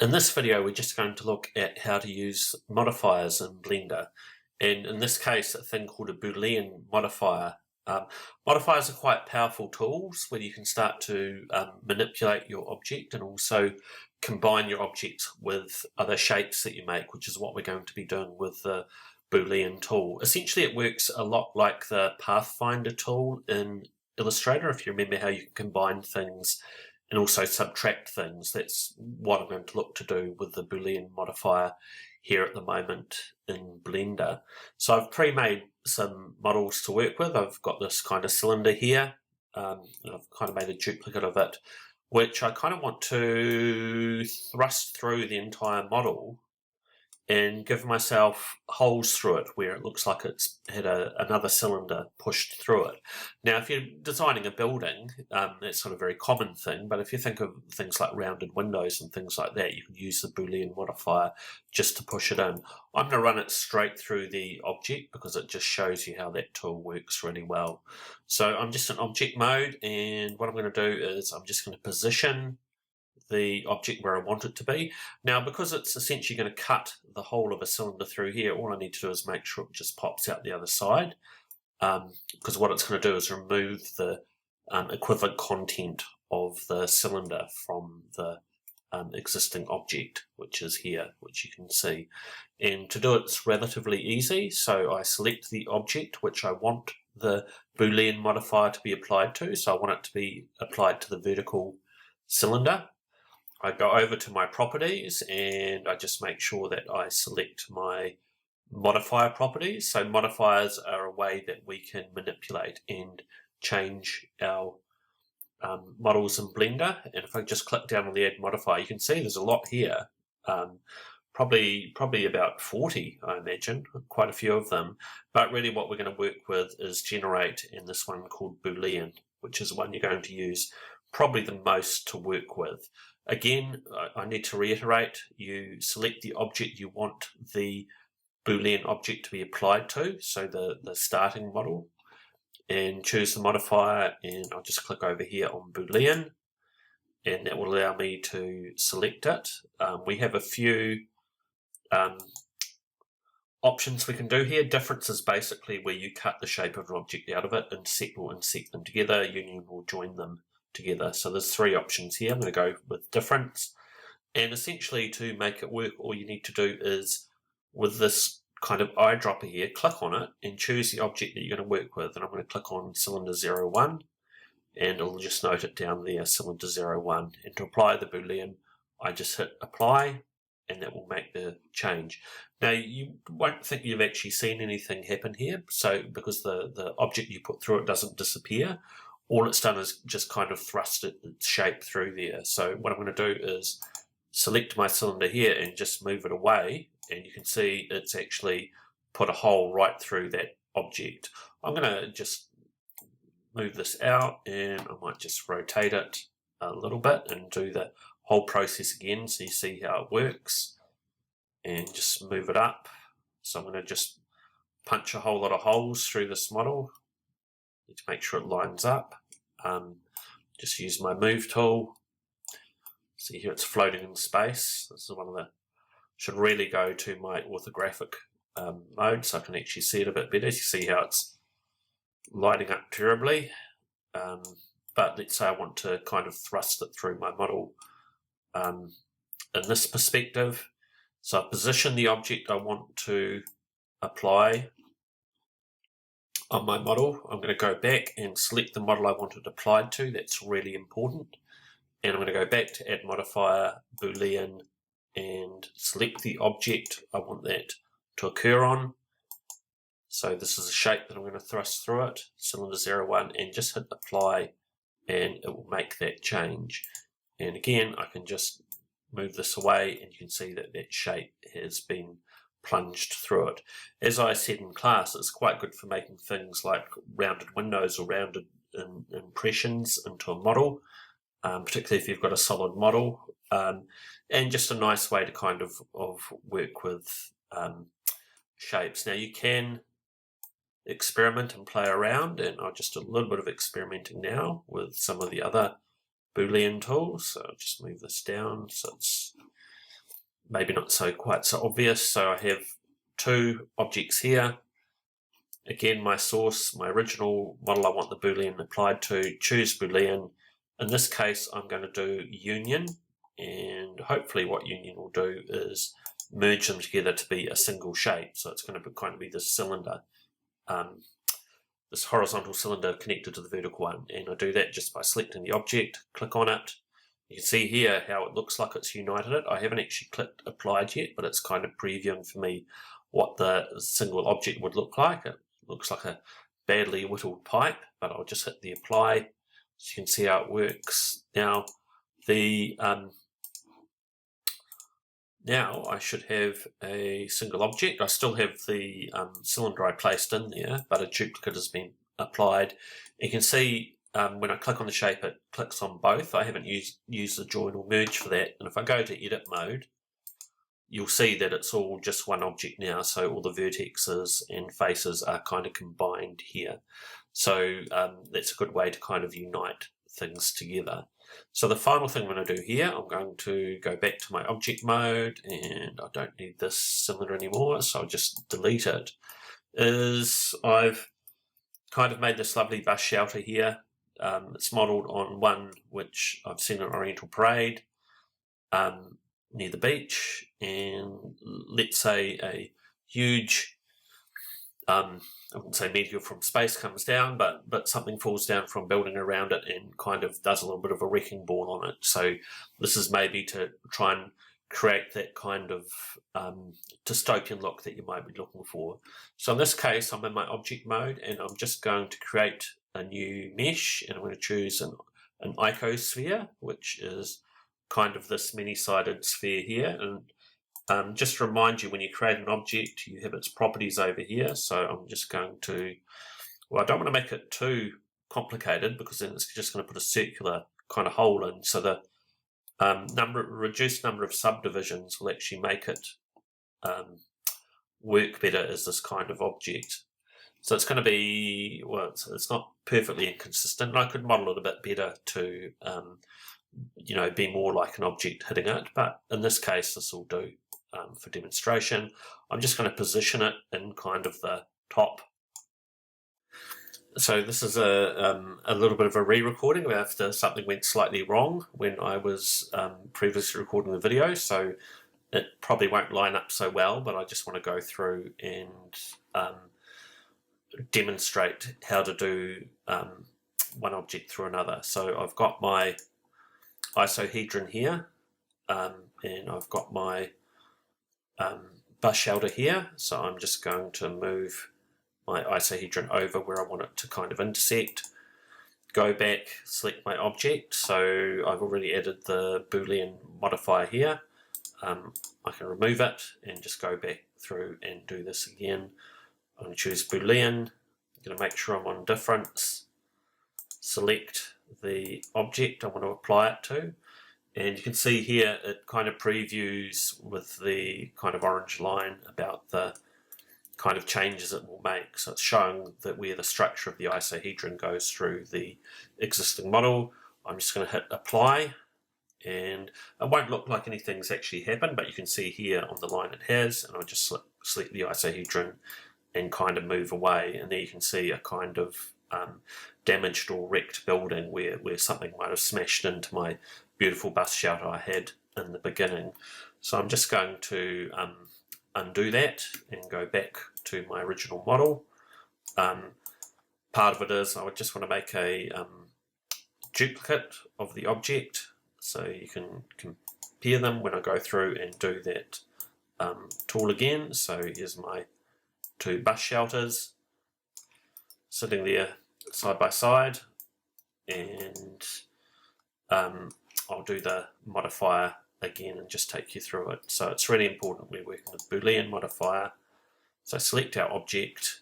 In this video, we're just going to look at how to use modifiers in Blender. And in this case, a thing called a boolean modifier. Modifiers are quite powerful tools where you can start to manipulate your object and also combine your object with other shapes that you make, which is what we're going to be doing with the boolean tool. Essentially, it works a lot like the pathfinder tool in Illustrator, if you remember how you can combine things and also subtract things. That's what I'm going to look to do with the boolean modifier here at the moment in Blender. So I've pre-made some models to work with. I've got this kind of cylinder here, and I've kind of made a duplicate of it, which I kind of want to thrust through the entire model and give myself holes through it where it looks like it's had another cylinder pushed through it. Now, if you're designing a building, that's not a very common thing, but if you think of things like rounded windows and things like that, you can use the boolean modifier just to push it in. I'm going to run it straight through the object because it just shows you how that tool works really well. So I'm just in object mode, and what I'm going to do is I'm just going to position the object where I want it to be. Now, because it's essentially going to cut the whole of a cylinder through here, all I need to do is make sure it just pops out the other side, because what it's going to do is remove the equivalent content of the cylinder from the existing object, which is here, which you can see. And to do it, it's relatively easy. So I select the object which I want the boolean modifier to be applied to. So I want it to be applied to the vertical cylinder. I go over to my properties and I just make sure that I select my modifier properties. So modifiers are a way that we can manipulate and change our models in Blender. And if I just click down on the add modifier, you can see there's a lot here. Probably about 40, I imagine, quite a few of them. But really what we're going to work with is generate in this one called boolean, which is the one you're going to use probably the most to work with. Again, I need to reiterate, you select the object you want the boolean object to be applied to, so the starting model, and choose the modifier, and I'll just click over here on boolean, and that will allow me to select it. We have a few options we can do here. Difference is basically where you cut the shape of an object out of it, intersect will insect them together, union will join them together. So there's three options here. I'm going to go with difference, and essentially to make it work, all you need to do is with this kind of eyedropper here, click on it and choose the object that you're going to work with. And I'm going to click on cylinder 01, and it'll just note it down there, cylinder 01. And to apply the boolean, I just hit apply, and that will make the change. Now, you won't think you've actually seen anything happen here, so because the object you put through it doesn't disappear. All it's done is just kind of thrust its shape through there. So what I'm going to do is select my cylinder here and just move it away, and you can see it's actually put a hole right through that object. I'm going to just move this out, and I might just rotate it a little bit and do the whole process again so you see how it works, and just move it up. So I'm going to just punch a whole lot of holes through this model to make sure it lines up. Just use my move tool. See here it's floating in space. This is one of the, should really go to my orthographic mode so I can actually see it a bit better. You see how it's lining up terribly. But let's say I want to kind of thrust it through my model in this perspective. So I position the object I want to apply on my model. I'm going to go back and select the model I want it applied to. That's really important. And I'm going to go back to add modifier, boolean, and select the object I want that to occur on. So this is a shape that I'm going to thrust through it, cylinder 01, and just hit apply, and it will make that change. And again, I can just move this away, and you can see that that shape has been plunged through it. As I said in class, it's quite good for making things like rounded windows or rounded impressions into a model, particularly if you've got a solid model, and just a nice way to kind of work with shapes. Now you can experiment and play around, and I'll just do a little bit of experimenting now with some of the other boolean tools. So I'll just move this down so it's maybe not quite so obvious. So I have two objects here. Again, my source, my original model I want the boolean applied to, choose boolean. In this case, I'm going to do union, and hopefully what union will do is merge them together to be a single shape. So it's going to kind of be this cylinder, this horizontal cylinder connected to the vertical one. And I do that just by selecting the object, click on it. You can see here how it looks like it's united it. I haven't actually clicked applied yet, but it's kind of previewing for me what the single object would look like. It looks like a badly whittled pipe, but I'll just hit the apply so you can see how it works. Now now I should have a single object. I still have the cylinder I placed in there, but a duplicate has been applied. You can see when I click on the shape, it clicks on both. I haven't used the join or merge for that. And if I go to edit mode, you'll see that it's all just one object now. So all the vertexes and faces are kind of combined here. So that's a good way to kind of unite things together. So the final thing I'm going to do here, I'm going to go back to my object mode, and I don't need this cylinder anymore, so I'll just delete it, is I've kind of made this lovely bus shelter here. It's modelled on one which I've seen at Oriental Parade near the beach, and let's say a huge I wouldn't say meteor from space comes down, but something falls down from building around it and kind of does a little bit of a wrecking ball on it. So this is maybe to try and create that kind of dystopian look that you might be looking for. So in this case, I'm in my object mode, and I'm just going to create a new mesh, and I'm going to choose an icosphere, which is kind of this many-sided sphere here. And just to remind you, when you create an object, you have its properties over here. So I'm just going to, well, I don't want to make it too complicated, because then it's just going to put a circular kind of hole in. So the reduced number of subdivisions will actually make it work better as this kind of object. So it's going to be, well, it's not perfectly inconsistent. I could model it a bit better to, be more like an object hitting it. But in this case, this will do. For demonstration, I'm just going to position it in kind of the top. So this is a little bit of a re-recording after something went slightly wrong when I was previously recording the video, so it probably won't line up so well, but I just want to go through and demonstrate how to do one object through another. So I've got my isohedron here, and I've got my bus shelter here, so I'm just going to move my isohedron over where I want it to kind of intersect. Go back, select my object, so I've already added the boolean modifier here. I can remove it and just go back through and do this again. I'm going to choose boolean, I'm going to make sure I'm on difference, select the object I want to apply it to. And you can see here it kind of previews with the kind of orange line about the kind of changes it will make. So it's showing that where the structure of the isohedron goes through the existing model. I'm just going to hit apply, and it won't look like anything's actually happened, but you can see here on the line it has, and I'll just select the isohedron and kind of move away, and there you can see a kind of damaged or wrecked building where something might have smashed into my beautiful bus shelter I had in the beginning. So I'm just going to undo that and go back to my original model. Part of it is I would just want to make a duplicate of the object so you can compare them when I go through and do that tool again. So here's my two bus shelters sitting there side by side, and I'll do the modifier again and just take you through it. So it's really important we're working with boolean modifier. So select our object,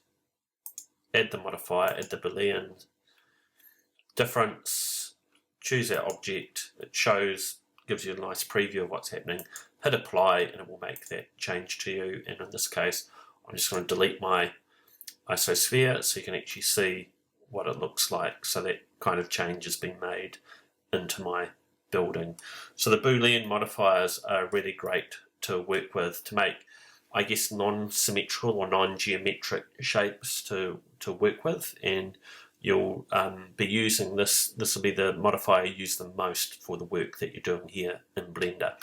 add the modifier, add the boolean, difference, choose our object. It gives you a nice preview of what's happening. Hit apply and it will make that change to you. And in this case, I'm just going to delete my isosphere so you can actually see what it looks like. So that kind of change has been made into my building. So the boolean modifiers are really great to work with to make, I guess, non-symmetrical or non-geometric shapes to work with, and you'll be using this. This will be the modifier you use the most for the work that you're doing here in Blender.